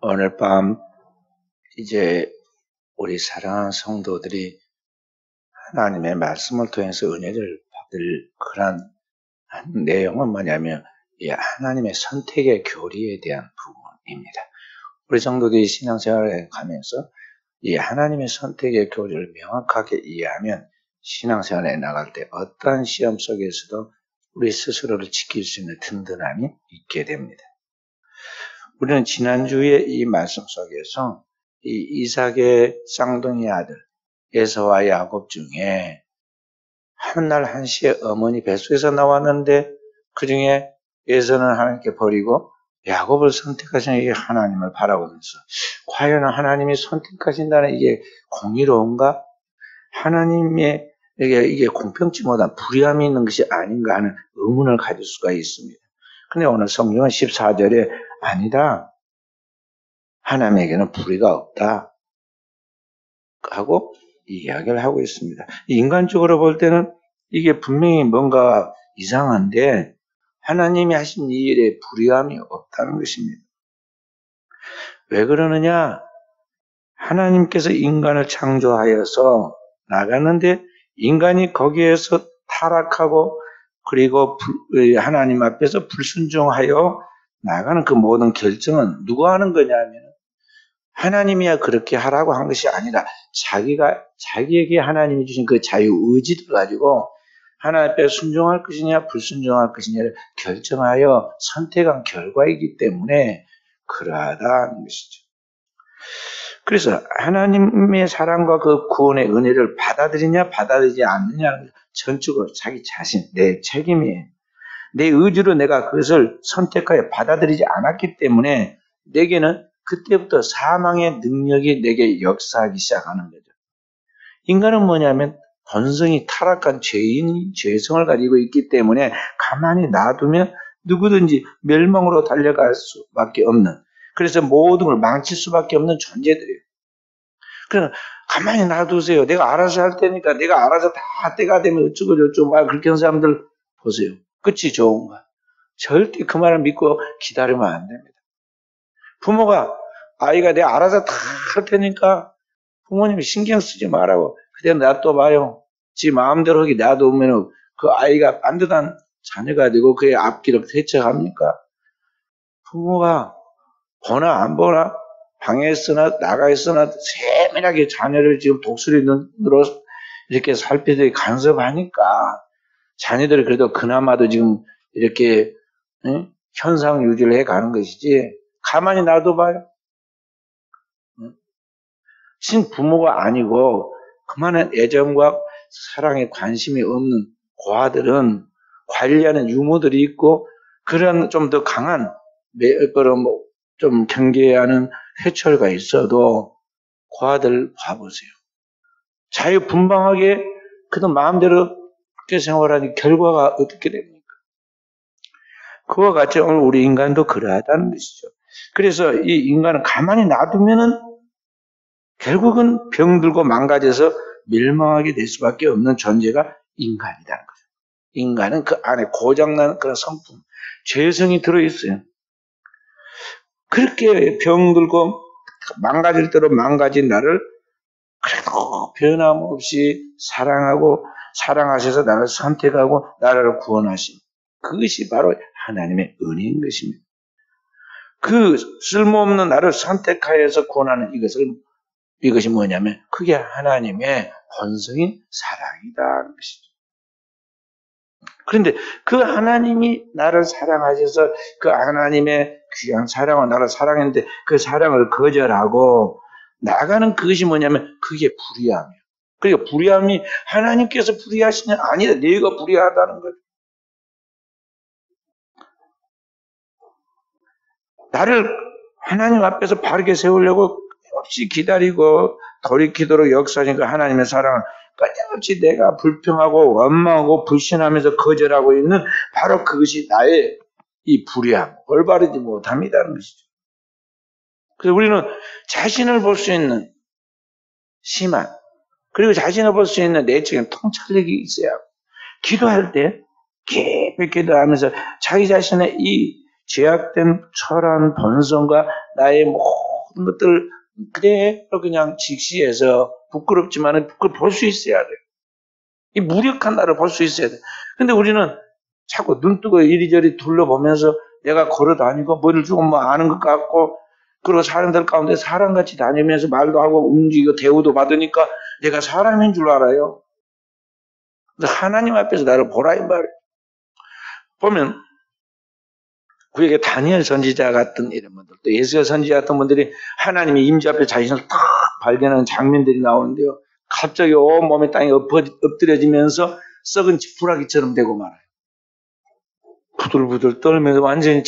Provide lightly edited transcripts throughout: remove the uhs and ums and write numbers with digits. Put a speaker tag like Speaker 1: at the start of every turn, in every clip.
Speaker 1: 오늘 밤 이제 우리 사랑하는 성도들이 하나님의 말씀을 통해서 은혜를 받을 그런 내용은 뭐냐면 이 하나님의 선택의 교리에 대한 부분입니다. 우리 성도들이 신앙생활에 가면서 이 하나님의 선택의 교리를 명확하게 이해하면 신앙생활에 나갈 때 어떠한 시험 속에서도 우리 스스로를 지킬 수 있는 든든함이 있게 됩니다. 우리는 지난주에 이 말씀 속에서 이 이삭의 쌍둥이 아들 에서와 야곱 중에 한날 한시에 어머니 뱃속에서 나왔는데 그 중에 에서는 하나님께 버리고 야곱을 선택하시는 이 하나님을 바라보면서 과연 하나님이 선택하신다는 이게 공의로운가? 하나님의 이게 공평치 못한 불의함이 있는 것이 아닌가 하는 의문을 가질 수가 있습니다. 근데 오늘 성경은 14절에 아니다. 하나님에게는 불의가 없다. 하고 이야기를 하고 있습니다. 인간적으로 볼 때는 이게 분명히 뭔가 이상한데 하나님이 하신 이 일에 불의함이 없다는 것입니다. 왜 그러느냐? 하나님께서 인간을 창조하여서 나갔는데 인간이 거기에서 타락하고 그리고 하나님 앞에서 불순종하여 나가는 그 모든 결정은 누가 하는 거냐면 하나님이야 그렇게 하라고 한 것이 아니라 자기에게 하나님이 주신 그 자유의지를 가지고 하나님 앞에 순종할 것이냐 불순종할 것이냐를 결정하여 선택한 결과이기 때문에 그러하다는 것이죠. 그래서 하나님의 사랑과 그 구원의 은혜를 받아들이냐 받아들이지 않느냐는 전적으로 자기 자신, 내 책임이에요. 내 의지로 내가 그것을 선택하여 받아들이지 않았기 때문에 내게는 그때부터 사망의 능력이 내게 역사하기 시작하는 거죠. 인간은 뭐냐면 본성이 타락한 죄성을 가지고 있기 때문에 가만히 놔두면 누구든지 멸망으로 달려갈 수밖에 없는, 그래서 모든 걸 망칠 수밖에 없는 존재들이에요. 그래서 가만히 놔두세요. 내가 알아서 할 테니까 내가 알아서 다 때가 되면 어쩌고 그렇게 하는 사람들 보세요. 끝이 좋은가? 절대 그 말을 믿고 기다리면 안 됩니다. 부모가 아이가 내가 알아서 다 할 테니까 부모님이 신경 쓰지 말라고 그냥 놔둬봐요. 지 마음대로 하게 놔두면 그 아이가 반듯한 자녀가 되고 그의 앞길을 대처합니까? 부모가 보나 안 보나 방에 있으나 나가 있으나 세밀하게 자녀를 지금 독수리 눈으로 이렇게 살피듯이 간섭하니까 자녀들이 그래도 그나마도 지금 이렇게 현상 유지를 해가는 것이지 가만히 놔둬봐요. 신부모가 아니고 그만한 애정과 사랑에 관심이 없는 고아들은 관리하는 유모들이 있고 그런 좀 더 강한 좀 경계하는 해철가 있어도 고아들 봐보세요. 자유분방하게 그도 마음대로 그렇게 생활하니 결과가 어떻게 됩니까? 그와 같이 오늘 우리 인간도 그러하다는 것이죠. 그래서 이 인간은 가만히 놔두면은 결국은 병들고 망가져서 멸망하게 될 수밖에 없는 존재가 인간이라는 거죠. 인간은 그 안에 고장난 그런 성품, 죄성이 들어있어요. 그렇게 병들고 망가질 대로 망가진 나를 그래도 변함없이 사랑하셔서 나를 선택하고 나를 구원하신 그것이 바로 하나님의 은혜인 것입니다. 그 쓸모없는 나를 선택하여서 구원하는 이것이 뭐냐면 그게 하나님의 본성인 사랑이다 것이죠. 그런데 그 하나님이 나를 사랑하셔서 그 하나님의 귀한 사랑을 나를 사랑했는데 그 사랑을 거절하고 나가는 그것이 뭐냐면 그게 불의함이에요. 그러니까 불의함이 하나님께서 불의하시냐? 아니다. 내가 불의하다는 거예요. 나를 하나님 앞에서 바르게 세우려고 없이 기다리고 돌이키도록 역사하니까 하나님의 사랑을 끊임없이 내가 불평하고 원망하고 불신하면서 거절하고 있는 바로 그것이 나의 이 불의함, 올바르지 못함이라는 것이죠. 그래서 우리는 자신을 볼 수 있는 심한, 그리고 자신을 볼 수 있는 내적인 통찰력이 있어야 하고, 기도할 때 깊이 기도하면서 자기 자신의 이 제약된 초라한 본성과 나의 모든 것들 그대로 그냥 직시해서 부끄럽지만은 그걸 볼 수 있어야 돼요. 이 무력한 나를 볼 수 있어야 돼. 근데 우리는 자꾸 눈 뜨고 이리저리 둘러보면서 내가 걸어 다니고 머리를 조금 뭐 아는 것 같고 그리고 사람들 가운데 사람같이 다니면서 말도 하고 움직이고 대우도 받으니까 내가 사람인 줄 알아요. 근데 하나님 앞에서 나를 보라 이 말이에요. 보면 그에게 다니엘 선지자 같은 이런 분들 또 예수야 선지자 같은 분들이 하나님의 임재 앞에 자신을 딱 발견하는 장면들이 나오는데요. 갑자기 온몸에 땅에 엎드려지면서 썩은 지푸라기처럼 되고 말아요. 부들부들 떨면서 완전히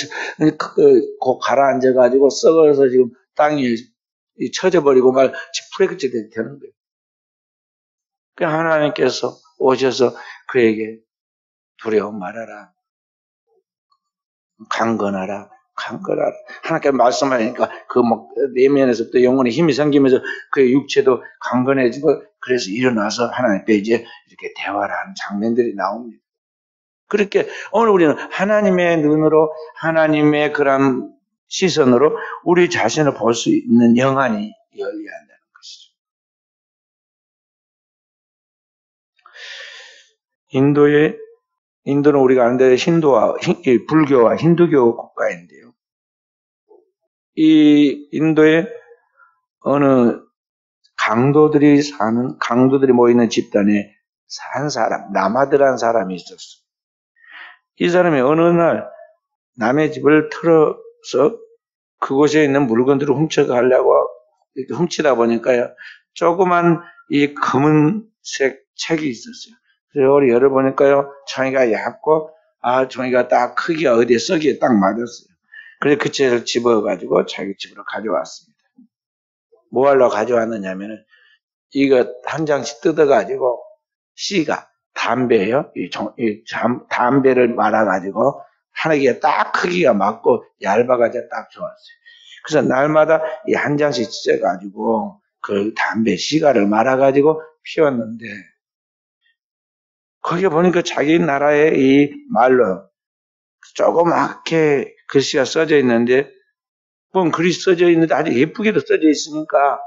Speaker 1: 가라앉아가지고 썩어서 지금 땅에 쳐져버리고 말 지푸라기처럼 되는 거예요. 그 하나님께서 오셔서 그에게 두려움 말아라. 강건하라. 하나님께 말씀하니까 그 내면에서부터 영혼의 힘이 생기면서 그의 육체도 강건해지고 그래서 일어나서 하나님께 이제 이렇게 대화를 하는 장면들이 나옵니다. 그렇게 오늘 우리는 하나님의 눈으로 하나님의 그런 시선으로 우리 자신을 볼 수 있는 영안이 열려야 한다는 것이죠. 인도는 우리가 아는데 불교와 힌두교 국가인데요. 이 인도에 어느 강도들이 모이는 집단에 산 사람, 나마드라는 사람이 있었어. 이 사람이 어느 날 남의 집을 털어서 그곳에 있는 물건들을 훔쳐가려고 이렇게 훔치다 보니까요. 조그만 이 검은색 책이 있었어요. 그래서 열어보니까요. 종이가 얇고, 종이가 딱 크기가 어디에 썩이에 딱 맞았어요. 그래서 그 책을 집어가지고 자기 집으로 가져왔습니다. 뭐 하려고 가져왔느냐면은, 이거 한 장씩 뜯어가지고, 씨가, 담배예요. 담배를 말아가지고, 하나기가 딱 크기가 맞고, 얇아가지고 딱 좋았어요. 그래서 날마다 이 한 장씩 찢어가지고, 그 담배 씨가를 말아가지고 피웠는데, 거기에 보니까 자기 나라의 이 말로 조그맣게 글씨가 써져 있는데, 글이 써져 있는데 아주 예쁘게도 써져 있으니까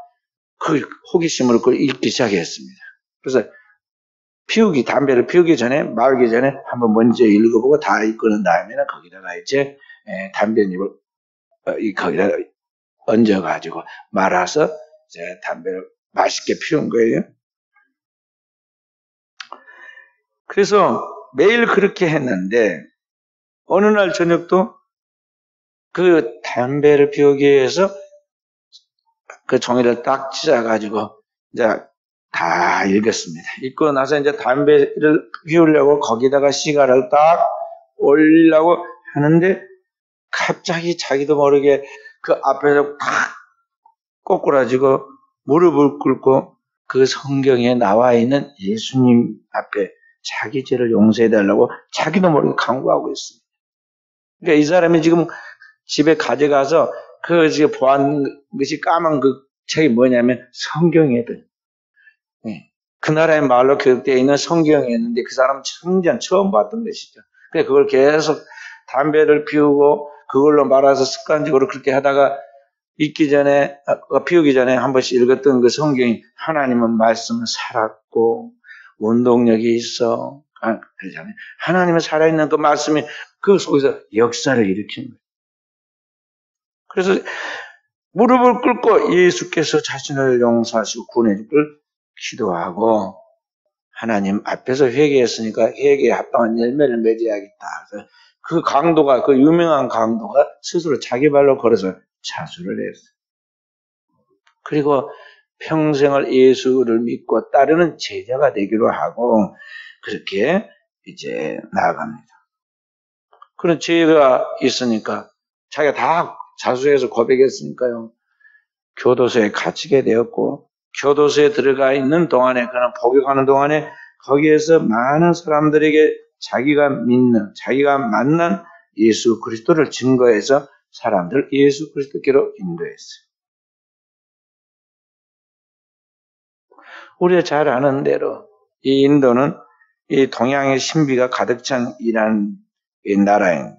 Speaker 1: 그 호기심으로 그걸 읽기 시작했습니다. 그래서 담배를 피우기 전에, 말기 전에 한번 먼저 읽어보고 다 읽고는 다음에는 거기다가 이제 담배잎을 거기다 얹어가지고 말아서 이제 담배를 맛있게 피운 거예요. 그래서 매일 그렇게 했는데 어느 날 저녁도 그 담배를 피우기 위해서 그 종이를 딱 찢어가지고 이제 다 읽었습니다. 읽고 나서 이제 담배를 피우려고 거기다가 시가를 딱 올리려고 하는데 갑자기 자기도 모르게 그 앞에서 탁 꼬꾸라지고 무릎을 꿇고 그 성경에 나와 있는 예수님 앞에 자기 죄를 용서해달라고 자기도 모르게 간구하고 있습니다. 그러니까 이 사람이 지금 집에 가져가서 그 지금 보안 것이 까만 그 책이 뭐냐면 성경이거든. 그 나라의 말로 기록되어 있는 성경이었는데 그 사람은 성전 처음 봤던 것이죠. 그래서 그걸 계속 담배를 피우고 그걸로 말아서 습관적으로 그렇게 하다가 피우기 전에 한 번씩 읽었던 그 성경이 하나님은 말씀은 살았고 운동력이 있어. 그러잖아요. 하나님은 살아있는 그 말씀이 그 속에서 역사를 일으키는 거예요. 그래서 무릎을 꿇고 예수께서 자신을 용서하시고 구원해 줄 기도하고 하나님 앞에서 회개했으니까 회개에 합당한 열매를 맺어야겠다. 그래서 그 유명한 강도가 스스로 자기 발로 걸어서 자수를 했어요. 그리고 평생을 예수를 믿고 따르는 제자가 되기로 하고 그렇게 이제 나아갑니다. 그런 죄가 있으니까 자기가 다 자수해서 고백했으니까요. 교도소에 갇히게 되었고 교도소에 들어가 있는 동안에 그런 복역하는 동안에 거기에서 많은 사람들에게 자기가 만난 예수 그리스도를 증거해서 사람들 예수 그리스도께로 인도했어요. 우리가 잘 아는 대로 이 인도는 이 동양의 신비가 가득 찬 이란 나라입니다.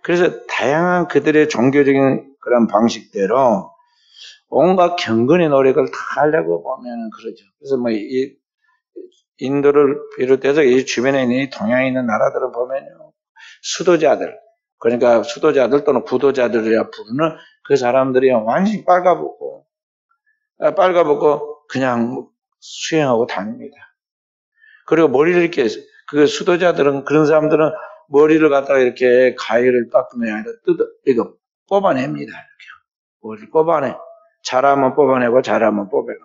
Speaker 1: 그래서 다양한 그들의 종교적인 그런 방식대로 온갖 경건의 노력을 다 하려고 보면 그러죠. 그래서 뭐 이 인도를 비롯해서 이 주변에 있는 이 동양에 있는 나라들을 보면요, 수도자들, 그러니까 수도자들 또는 구도자들이라 부르는 그 사람들이 완전히 빨가벗고 그냥 수행하고 다닙니다. 그리고 머리를 이렇게, 그 수도자들은, 그런 사람들은 머리를 갖다가 이렇게 가위를 깎는 게 아니라 이거 뽑아냅니다. 이렇게. 머리를 뽑아내. 잘하면 뽑아내고 잘하면 뽑아내고.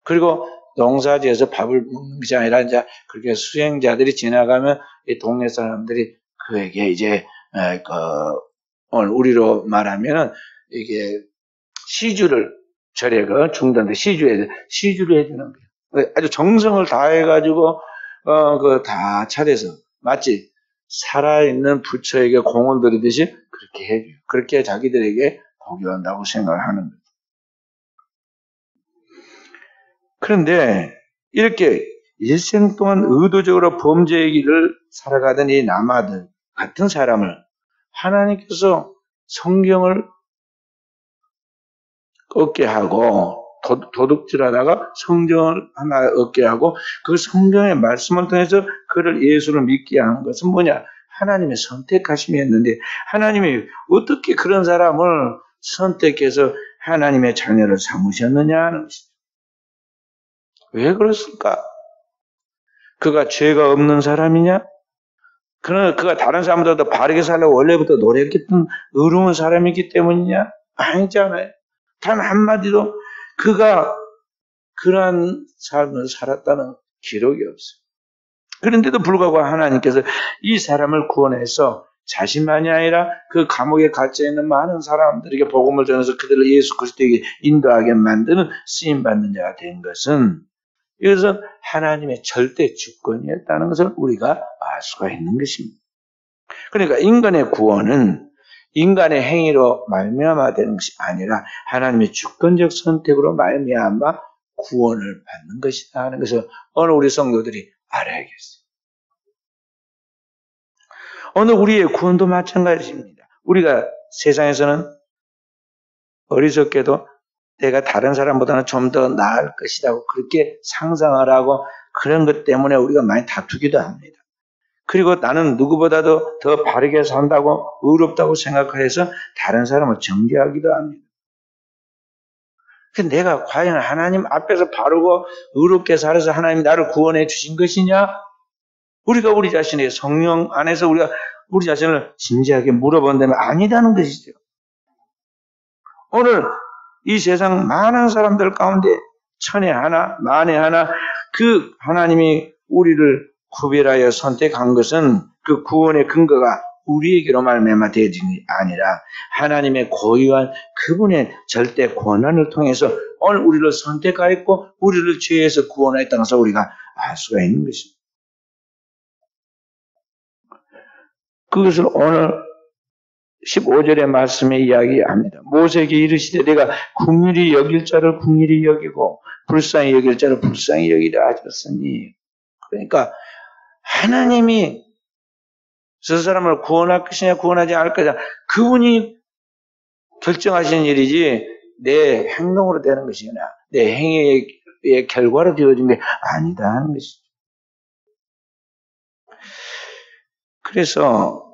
Speaker 1: 그리고 농사지어서 밥을 먹는 것이 아니라 이제 그렇게 수행자들이 지나가면 이 동네 사람들이 그에게 이제 오늘 우리로 말하면은 이게 시주를 절에가 중단데 시주를 해주는 거예요. 아주 정성을 다해가지고 다 차려서 마치 살아있는 부처에게 공을 들이듯이 그렇게 해줘요. 그렇게 자기들에게 복유한다고 생각을 하는 거예요. 그런데 이렇게 일생 동안 의도적으로 범죄의 길을 살아가던 이 남아들 같은 사람을 하나님께서 성경을 얻게 하고 도둑질하다가 성경을 하나 얻게 하고 그 성경의 말씀을 통해서 그를 예수를 믿게 한 것은 뭐냐? 하나님의 선택하심이었는데 하나님이 어떻게 그런 사람을 선택해서 하나님의 자녀를 삼으셨느냐 하는 것입니다. 왜 그랬을까? 그가 죄가 없는 사람이냐? 그러나 그가 다른 사람보다 바르게 살려고 원래부터 노력했던 의로운 사람이기 때문이냐? 아니잖아요. 단 한마디도 그가 그러한 삶을 살았다는 기록이 없어요. 그런데도 불구하고 하나님께서 이 사람을 구원해서 자신만이 아니라 그 감옥에 갇혀있는 많은 사람들에게 복음을 전해서 그들을 예수 그리스도에게 인도하게 만드는 쓰임받는 자가 된 것은 이것은 하나님의 절대 주권이었다는 것을 우리가 알 수가 있는 것입니다. 그러니까 인간의 구원은 인간의 행위로 말미암아 되는 것이 아니라 하나님의 주권적 선택으로 말미암아 구원을 받는 것이다 하는 것을 오늘 우리 성도들이 알아야겠어요. 오늘 우리의 구원도 마찬가지입니다. 우리가 세상에서는 어리석게도 내가 다른 사람보다는 좀 더 나을 것이라고 그렇게 상상을 하고 그런 것 때문에 우리가 많이 다투기도 합니다. 그리고 나는 누구보다도 더 바르게 산다고 의롭다고 생각해서 다른 사람을 정죄하기도 합니다. 내가 과연 하나님 앞에서 바르고 의롭게 살아서 하나님이 나를 구원해 주신 것이냐? 우리가 우리 자신의 성령 안에서 우리가 우리 자신을 진지하게 물어본다면 아니다는 것이죠. 오늘 이 세상 많은 사람들 가운데 천에 하나, 만에 하나 그 하나님이 우리를 구별하여 선택한 것은 그 구원의 근거가 우리에게로 말미암아 되어진이 아니라 하나님의 고유한 그분의 절대 권한을 통해서 오늘 우리를 선택하였고 우리를 죄에서 구원하였다는 것을 우리가 알 수가 있는 것입니다. 그것을 오늘 15절의 말씀에 이야기합니다. 모세에게 이르시되 내가 긍휼히 여길 자를 긍휼히 여기고 불쌍히 여길 자를 불쌍히 여기라 하셨으니, 그러니까 하나님이 저 사람을 구원할 것이냐 구원하지 않을 것이냐 그분이 결정하시는 일이지 내 행동으로 되는 것이냐 내 행위의 결과로 되어진 게 아니다 하는 것이죠. 그래서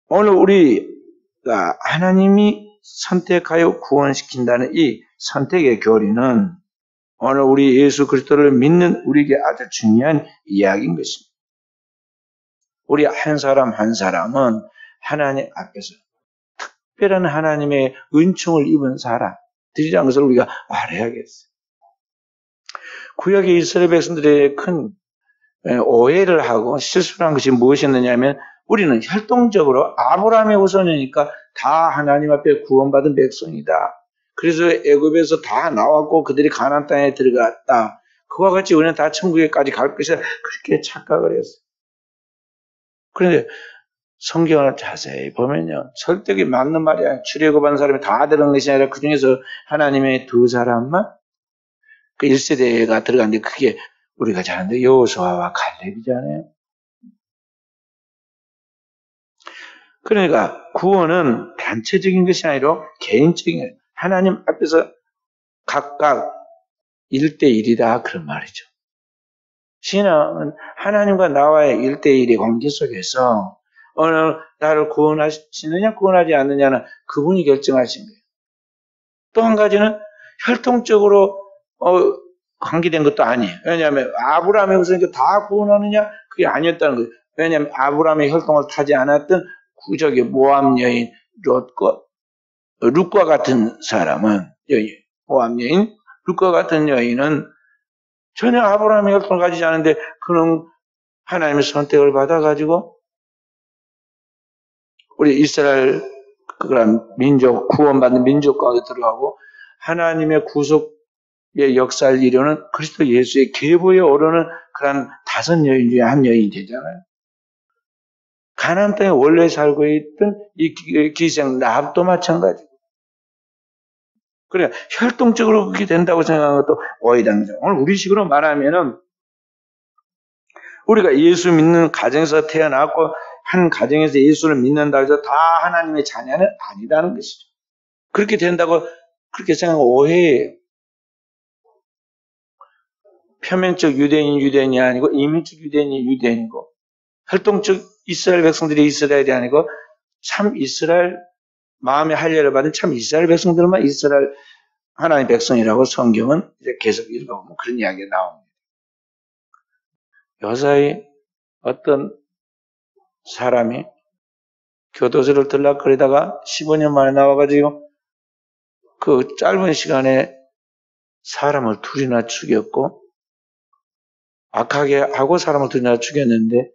Speaker 1: 오늘 우리가 하나님이 선택하여 구원시킨다는 이 선택의 교리는 오늘 우리 예수 그리스도를 믿는 우리에게 아주 중요한 이야기인 것입니다. 우리 한 사람 한 사람은 하나님 앞에서 특별한 하나님의 은총을 입은 사람들이라는 것을 우리가 알아야겠어요. 구약의 이스라엘 백성들의 큰 오해를 하고 실수를 한 것이 무엇이었느냐 하면 우리는 혈통적으로 아브라함의 후손이니까 다 하나님 앞에 구원받은 백성이다. 그래서 애굽에서 다 나왔고 그들이 가나안 땅에 들어갔다. 그와 같이 우리는 다 천국에까지 갈 것이다. 그렇게 착각을 했어요. 그런데 성경을 자세히 보면요. 설득이 맞는 말이야. 출애굽한 사람이 다 들은 것이 아니라 그 중에서 하나님의 두 사람만 그 1세대가 들어갔는데 그게 우리가 잘 아는데 여호수아와 갈렙이잖아요. 그러니까 구원은 단체적인 것이 아니라 개인적인 거예요. 하나님 앞에서 각각 1대1이다 그런 말이죠. 신앙은 하나님과 나와의 1대1의 관계 속에서 어느 나를 구원하시느냐 구원하지 않느냐는 그분이 결정하신 거예요. 또 한 가지는 혈통적으로 관계된 것도 아니에요. 왜냐하면 아브라함의 후손이 다 구원하느냐 그게 아니었다는 거예요. 왜냐하면 아브라함의 혈통을 타지 않았던 구적의 모압 여인 룻과 같은 사람은 모압 여인 룻과 같은 여인은 전혀 아브라함의 혈통을 가지지 않은데 그는 하나님의 선택을 받아가지고 우리 이스라엘 그런 민족 구원받는 민족 가운데 들어가고 하나님의 구속의 역사를 이루는 그리스도 예수의 계보에 오르는 그런 5 여인 중에 한 여인이 되잖아요. 가나안 땅에 원래 살고 있던 이 기생 라합도 마찬가지. 그래 혈통적으로 그렇게 된다고 생각하는 것도 오해당죠. 오늘 우리식으로 말하면은 우리가 예수 믿는 가정에서 태어났고 한 가정에서 예수를 믿는다고 해서 다 하나님의 자녀는 아니라는 것이죠. 그렇게 된다고 그렇게 생각하면 오해예요. 표면적 유대인이 아니고 이민적 유대인이 유대인이고 활동적 이스라엘 백성들이 이스라엘이 아니고 참 이스라엘 마음의 할례를 받은 참 이스라엘 백성들만 이스라엘 하나님의 백성이라고 성경은 이제 계속 읽어보면 그런 이야기가 나옵니다. 요사이 어떤 사람이 교도소를 들락거리다가 15년 만에 나와가지고 그 짧은 시간에 사람을 2이나 죽였고 악하게 하고 사람을 2이나 죽였는데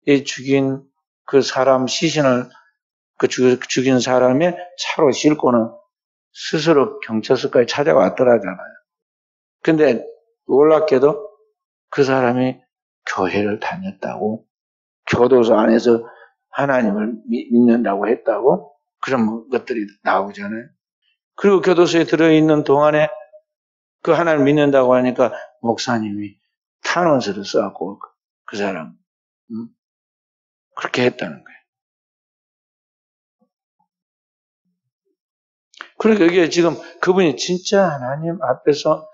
Speaker 1: 이 죽인 그 사람 시신을 그 죽인 사람의 차로 싣고는 스스로 경찰서까지 찾아왔더라잖아요. 근데 놀랍게도 그 사람이 교회를 다녔다고 교도소 안에서 하나님을 믿는다고 했다고 그런 것들이 나오잖아요. 그리고 교도소에 들어있는 동안에 그 하나님을 믿는다고 하니까 목사님이 탄원서를 써갖고 그 사람 그렇게 했다는 거예요. 그러니까 이게 지금 그분이 진짜 하나님 앞에서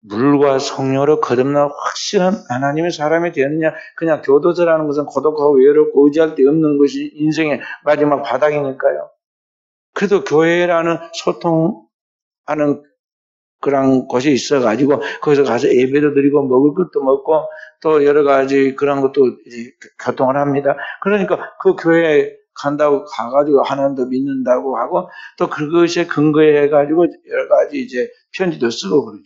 Speaker 1: 물과 성령으로 거듭난 확실한 하나님의 사람이 되느냐, 그냥 교도소라는 것은 고독하고 외롭고 의지할 데 없는 것이 인생의 마지막 바닥이니까요. 그래도 교회라는 소통하는 그런 곳이 있어가지고 거기서 가서 예배도 드리고 먹을 것도 먹고 또 여러 가지 그런 것도 이제 교통을 합니다. 그러니까 그 교회에 간다고 가가지고 하나님도 믿는다고 하고 또 그것에 근거해가지고 여러 가지 이제 편지도 쓰고 그러죠.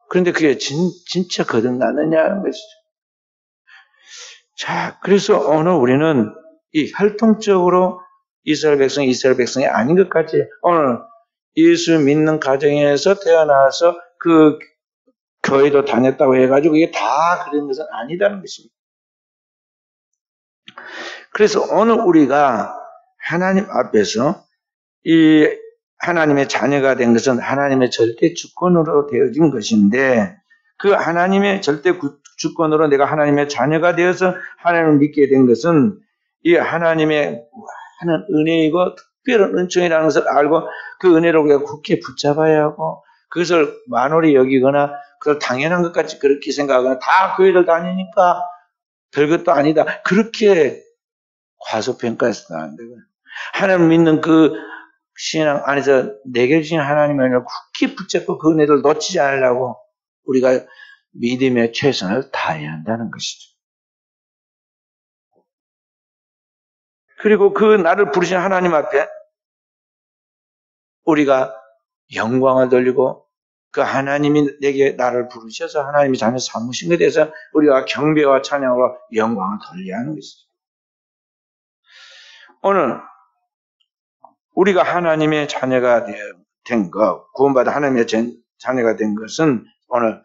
Speaker 1: 그런데 그게 진짜 거듭나느냐는 것이죠. 자, 그래서 오늘 우리는 이 활동적으로 이스라엘 백성이 아닌 것 같이 오늘 예수 믿는 가정에서 태어나서 그 교회도 다녔다고 해가지고 이게 다 그런 것은 아니라는 것입니다. 그래서 오늘 우리가 하나님 앞에서 이 하나님의 자녀가 된 것은 하나님의 절대 주권으로 되어진 것인데 그 하나님의 절대 주권으로 내가 하나님의 자녀가 되어서 하나님을 믿게 된 것은 이 하나님의 하는 은혜이고 특별한 은총이라는 것을 알고 그 은혜를 우리가 굳게 붙잡아야 하고 그것을 만홀히 여기거나 그걸 당연한 것 같이 그렇게 생각하거나 다 교회를 다니니까 별것도 아니다. 그렇게 과소평가해서는 안 되고요. 하나님 믿는 그 신앙 안에서 내게 주신 하나님을 굳게 붙잡고 그 은혜를 놓치지 않으려고 우리가 믿음의 최선을 다해야 한다는 것이죠. 그리고 그 나를 부르신 하나님 앞에 우리가 영광을 돌리고 그 하나님이 내게 나를 부르셔서 하나님이 자녀 삼으신 것에 대해서 우리가 경배와 찬양으로 영광을 돌려야 하는 것이죠. 오늘 우리가 하나님의 자녀가 된 것, 구원받아 하나님의 자녀가 된 것은 오늘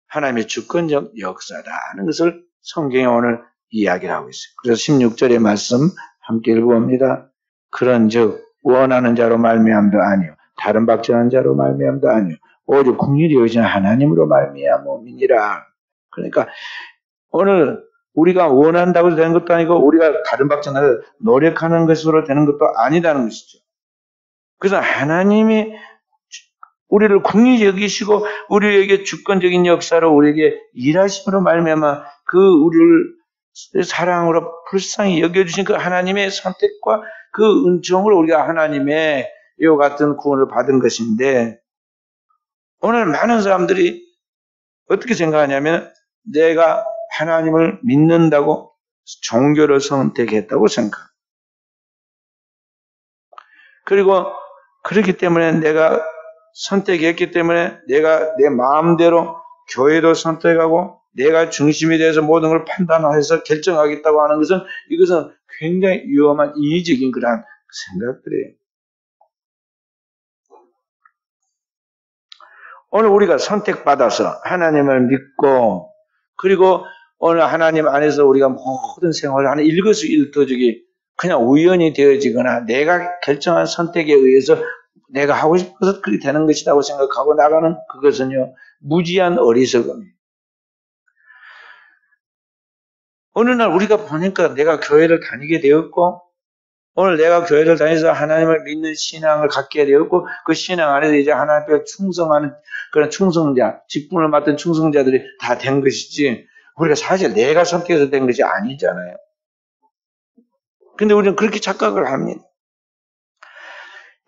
Speaker 1: 하나님의 주권적 역사다 하는 것을 성경에 오늘 이야기를 하고 있어요. 그래서 16절의 말씀 함께 읽어봅니다. 그런즉 원하는 자로 말미암도 아니요 다른 박전한 자로 말미암도 아니요 오직 긍휼히 여기신 하나님으로 말미암음이니라. 그러니까 오늘 우리가 원한다고 되는 것도 아니고 우리가 다른 박자나 노력하는 것으로 되는 것도 아니라는 것이죠. 그래서 하나님이 우리를 긍휼히 여기시고 우리에게 주권적인 역사로 우리에게 일하심으로 말미암아 그 우리를 사랑으로 불쌍히 여겨주신 그 하나님의 선택과 그 은총으로 우리가 하나님의 이와 같은 구원을 받은 것인데, 오늘 많은 사람들이 어떻게 생각하냐면 내가 하나님을 믿는다고 종교를 선택했다고 생각합니다. 그리고 그렇기 때문에 내가 선택했기 때문에 내가 내 마음대로 교회도 선택하고 내가 중심이 돼서 모든 걸 판단해서 결정하겠다고 하는 것은, 이것은 굉장히 위험한 이의적인 그러한 생각들이에요. 오늘 우리가 선택받아서 하나님을 믿고, 그리고 오늘 하나님 안에서 우리가 모든 생활을 하는 일거수일투족이 그냥 우연히 되어지거나 내가 결정한 선택에 의해서 내가 하고 싶어서 그렇게 되는 것이라고 생각하고 나가는 그것은요, 무지한 어리석음이에요. 어느 날 우리가 보니까 내가 교회를 다니게 되었고, 오늘 내가 교회를 다니면서 하나님을 믿는 신앙을 갖게 되었고, 그 신앙 안에서 이제 하나님 앞에 충성하는 그런 충성자, 직분을 맡은 충성자들이 다 된 것이지, 우리가 사실 내가 선택해서 된 것이 아니잖아요. 근데 우리는 그렇게 착각을 합니다.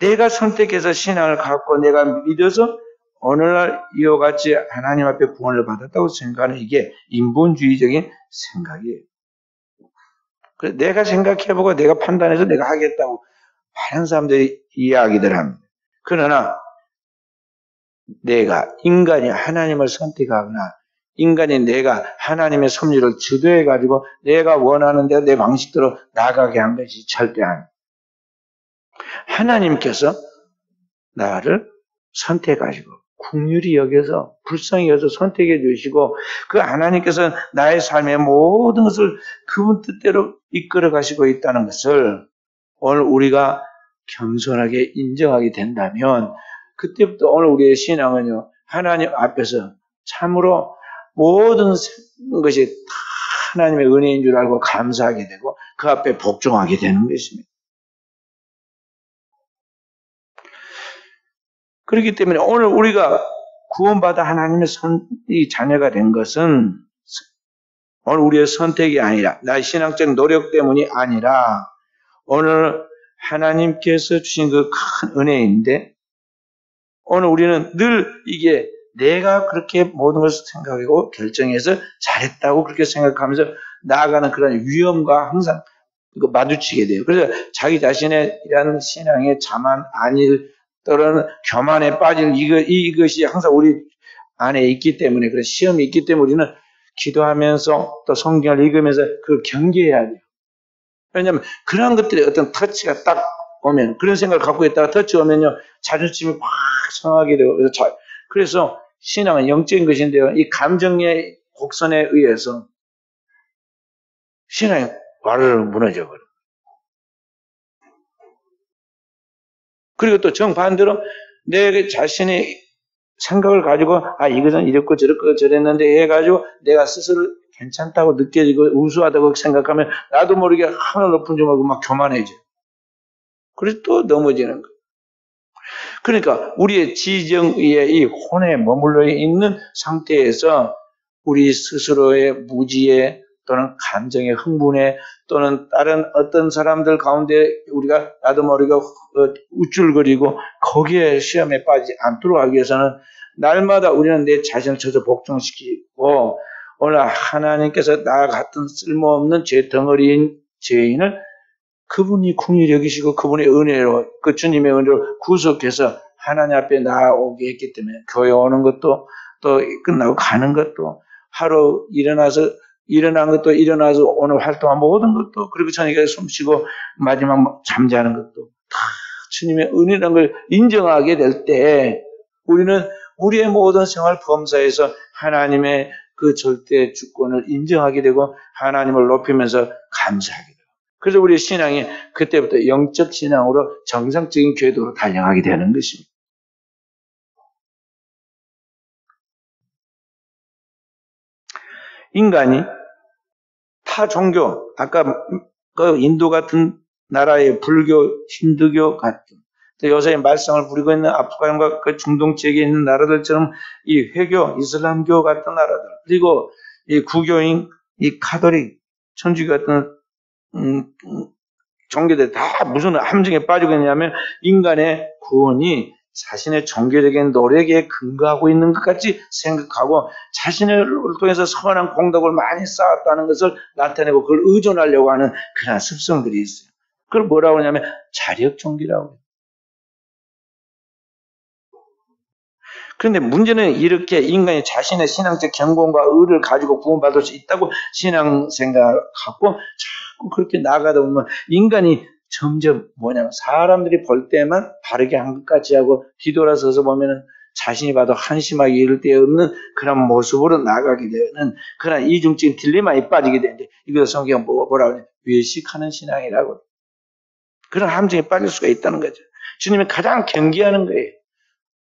Speaker 1: 내가 선택해서 신앙을 갖고 내가 믿어서 어느 날 이와 같이 하나님 앞에 구원을 받았다고 생각하는, 이게 인본주의적인 생각이에요. 그래서 내가 생각해보고 내가 판단해서 내가 하겠다고 많은 사람들이 이야기들 합니다. 그러나 내가, 인간이 하나님을 선택하거나 인간이 내가 하나님의 섭리를 주도해가지고 내가 원하는 대로 내 방식대로 나가게 한 것이 절대 아니에요. 하나님께서 나를 선택하시고 긍휼히 여겨서 불쌍히 여겨서 선택해 주시고, 그 하나님께서 나의 삶의 모든 것을 그분 뜻대로 이끌어 가시고 있다는 것을 오늘 우리가 겸손하게 인정하게 된다면, 그때부터 오늘 우리의 신앙은요, 하나님 앞에서 참으로 모든 것이 다 하나님의 은혜인 줄 알고 감사하게 되고 그 앞에 복종하게 되는 것입니다. 그렇기 때문에 오늘 우리가 구원받아 하나님의 자녀가 된 것은 오늘 우리의 선택이 아니라, 나의 신앙적 노력 때문이 아니라, 오늘 하나님께서 주신 그 큰 은혜인데, 오늘 우리는 늘 이게 내가 그렇게 모든 것을 생각하고 결정해서 잘했다고 그렇게 생각하면서 나아가는 그런 위험과 항상 마주치게 돼요. 그래서 자기 자신의 이런 신앙의 자만 아닐 또는 교만에 빠질 이것이 항상 우리 안에 있기 때문에, 그런 시험이 있기 때문에 우리는 기도하면서 또 성경을 읽으면서 그걸 경계해야 돼요. 왜냐하면 그런 것들이 어떤 터치가 딱 오면, 그런 생각을 갖고 있다가 터치 오면요, 자존심이 막 상하게 되고, 그래서 신앙은 영적인 것인데요, 이 감정의 곡선에 의해서 신앙이 와르르 무너져 버려요. 그리고 또 정반대로 내 자신의 생각을 가지고 이것은 이랬고 저랬고 저랬는데 해가지고 내가 스스로 괜찮다고 느껴지고 우수하다고 생각하면 나도 모르게 하늘 높은 줄 알고 막 교만해져. 그래서 또 넘어지는 거예요. 그러니까 우리의 지정의 이 혼에 머물러 있는 상태에서 우리 스스로의 무지에 또는 감정의 흥분에 또는 다른 어떤 사람들 가운데 우리가 나도 모르게 우쭐거리고 거기에 시험에 빠지지 않도록 하기 위해서는 날마다 우리는 내 자신을 쳐서 복종시키고, 오늘 하나님께서 나 같은 쓸모없는 죄 덩어리인 죄인을 그분이 긍휼히 여기시고 그분의 은혜로, 그 주님의 은혜로 구속해서 하나님 앞에 나오게 했기 때문에, 교회 오는 것도 또 끝나고 가는 것도, 하루 일어난 것도, 일어나서 오늘 활동한 모든 것도, 그리고 저녁에 숨쉬고 마지막 잠자는 것도 다 주님의 은혜라는 걸 인정하게 될 때, 우리는 우리의 모든 생활 범사에서 하나님의 그 절대 주권을 인정하게 되고 하나님을 높이면서 감사하게 돼요. 그래서 우리의 신앙이 그때부터 영적 신앙으로 정상적인 궤도로 달려가게 되는 것입니다. 인간이 타 종교, 아까 그 인도 같은 나라의 불교, 힌두교 같은, 요새 말썽을 부리고 있는 아프간과 그 중동 지역에 있는 나라들처럼 이 회교, 이슬람교 같은 나라들, 그리고 이 구교인, 이 카톨릭, 천주교 같은 종교들 다 무슨 함정에 빠지고 있냐면 인간의 구원이 자신의 종교적인 노력에 근거하고 있는 것 같이 생각하고 자신을 통해서 선한 공덕을 많이 쌓았다는 것을 나타내고 그걸 의존하려고 하는 그런 습성들이 있어요. 그걸 뭐라고 하냐면 자력종교라고 해요. 그런데 문제는 이렇게 인간이 자신의 신앙적 경공과 의를 가지고 구원받을 수 있다고 신앙생활을 갖고 자꾸 그렇게 나가다 보면 인간이 점점 뭐냐면 사람들이 볼 때만 바르게 한 것 같이 하고 뒤돌아서서 보면은 자신이 봐도 한심하게 이를 데 없는 그런 모습으로 나가게 되는 그런 이중적인 딜레마에 빠지게 되는데 이것을 성경은 뭐라고 하냐 외식하는 신앙이라고 그런 함정에 빠질 수가 있다는 거죠. 주님이 가장 경계하는 거예요.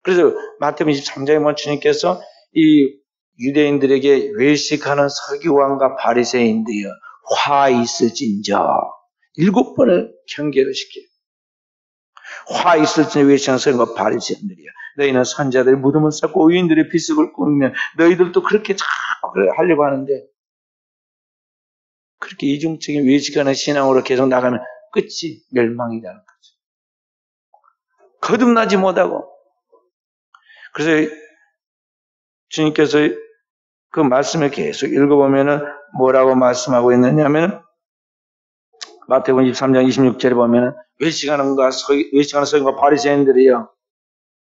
Speaker 1: 그래서 마태복음 23장에 보면 주님께서 이 유대인들에게 외식하는 서기관과 바리새인들이여 화 있을진저 7번을 경계를 시켜요. 화 있을진저 외식하는 서기관과 바리새인들이여 너희는 선자들의 무덤을 쌓고 의인들의 비석을 꾸미면 너희들도 그렇게 자꾸 하려고 하는데 그렇게 이중적인 외식하는 신앙으로 계속 나가면 끝이 멸망이라는 거죠. 거듭나지 못하고 그래서 주님께서 그 말씀을 계속 읽어보면은 뭐라고 말씀하고 있느냐면은 마태복음 23장 26절에 보면은 외식하는 서기관과 바리새인들이여